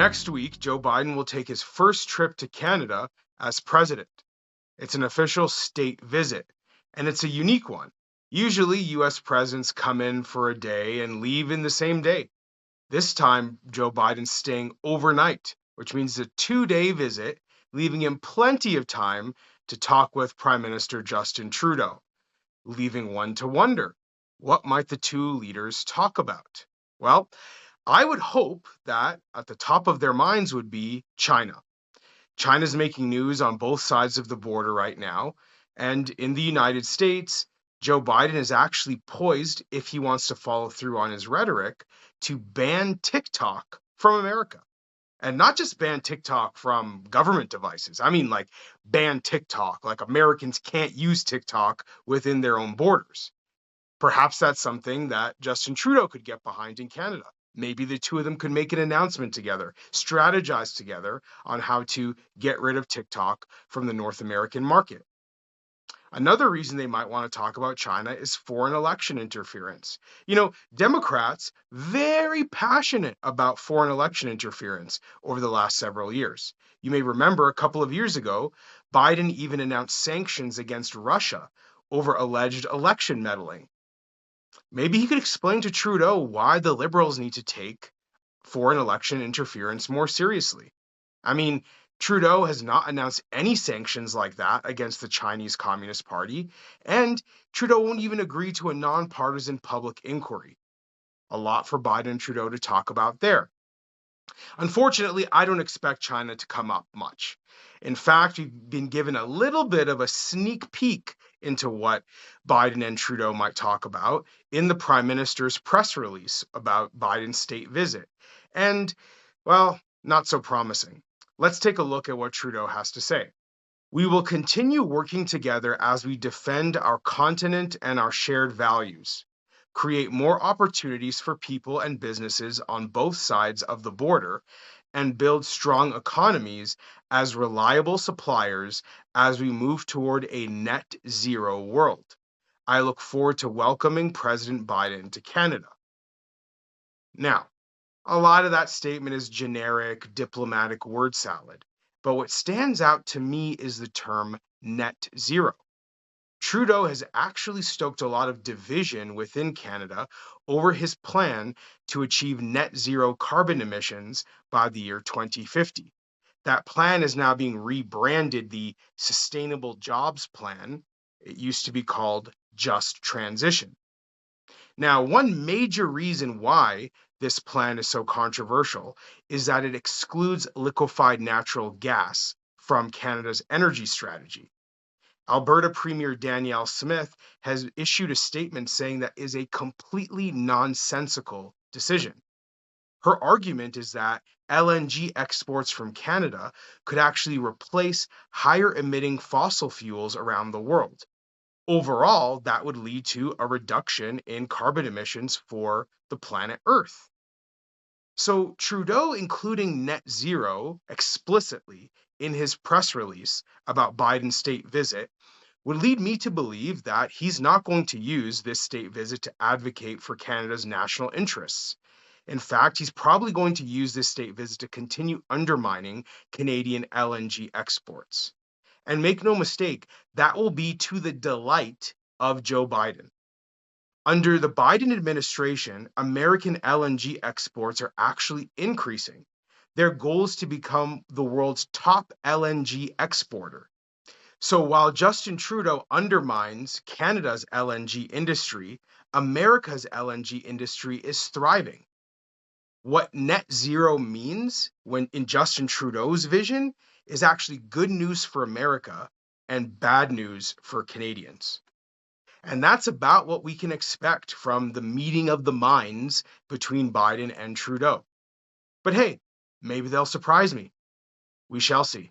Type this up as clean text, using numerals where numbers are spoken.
Next week, Joe Biden will take his first trip to Canada as president. It's an official state visit, and it's a unique one. Usually, US presidents come in for a day and leave in the same day. This time, Joe Biden's staying overnight, which means a 2-day visit, leaving him plenty of time to talk with Prime Minister Justin Trudeau, leaving one to wonder, what might the two leaders talk about? Well, I would hope that at the top of their minds would be China. China's making news on both sides of the border right now. And in the United States, Joe Biden is actually poised, if he wants to follow through on his rhetoric, to ban TikTok from America. And not just ban TikTok from government devices. I mean, like ban TikTok, like Americans can't use TikTok within their own borders. Perhaps that's something that Justin Trudeau could get behind in Canada. Maybe the two of them could make an announcement together, strategize together on how to get rid of TikTok from the North American market. Another reason they might want to talk about China is foreign election interference. Democrats very passionate about foreign election interference over the last several years. You may remember a couple of years ago, Biden even announced sanctions against Russia over alleged election meddling. Maybe he could explain to Trudeau why the Liberals need to take foreign election interference more seriously. I mean, Trudeau has not announced any sanctions like that against the Chinese Communist Party, and Trudeau won't even agree to a nonpartisan public inquiry. A lot for Biden and Trudeau to talk about there. Unfortunately, I don't expect China to come up much. In fact, we've been given a little bit of a sneak peek into what Biden and Trudeau might talk about in the Prime Minister's press release about Biden's state visit. And, well, not so promising. Let's take a look at what Trudeau has to say. We will continue working together as we defend our continent and our shared values, create more opportunities for people and businesses on both sides of the border, and build strong economies as reliable suppliers as we move toward a net zero world. I look forward to welcoming President Biden to Canada. Now, a lot of that statement is generic diplomatic word salad, but what stands out to me is the term net zero. Trudeau has actually stoked a lot of division within Canada over his plan to achieve net zero carbon emissions by the year 2050. That plan is now being rebranded the Sustainable Jobs Plan. It used to be called Just Transition. Now, one major reason why this plan is so controversial is that it excludes liquefied natural gas from Canada's energy strategy. Alberta Premier Danielle Smith has issued a statement saying that is a completely nonsensical decision. Her argument is that LNG exports from Canada could actually replace higher emitting fossil fuels around the world. Overall, that would lead to a reduction in carbon emissions for the planet Earth. So Trudeau including net zero explicitly in his press release about Biden's state visit would lead me to believe that he's not going to use this state visit to advocate for Canada's national interests. In fact, he's probably going to use this state visit to continue undermining Canadian LNG exports. And make no mistake, that will be to the delight of Joe Biden. Under the Biden administration, American LNG exports are actually increasing. Their goal is to become the world's top LNG exporter. So while Justin Trudeau undermines Canada's LNG industry, America's LNG industry is thriving. What net zero means when in Justin Trudeau's vision is actually good news for America and bad news for Canadians. And that's about what we can expect from the meeting of the minds between Biden and Trudeau. But hey, maybe they'll surprise me. We shall see.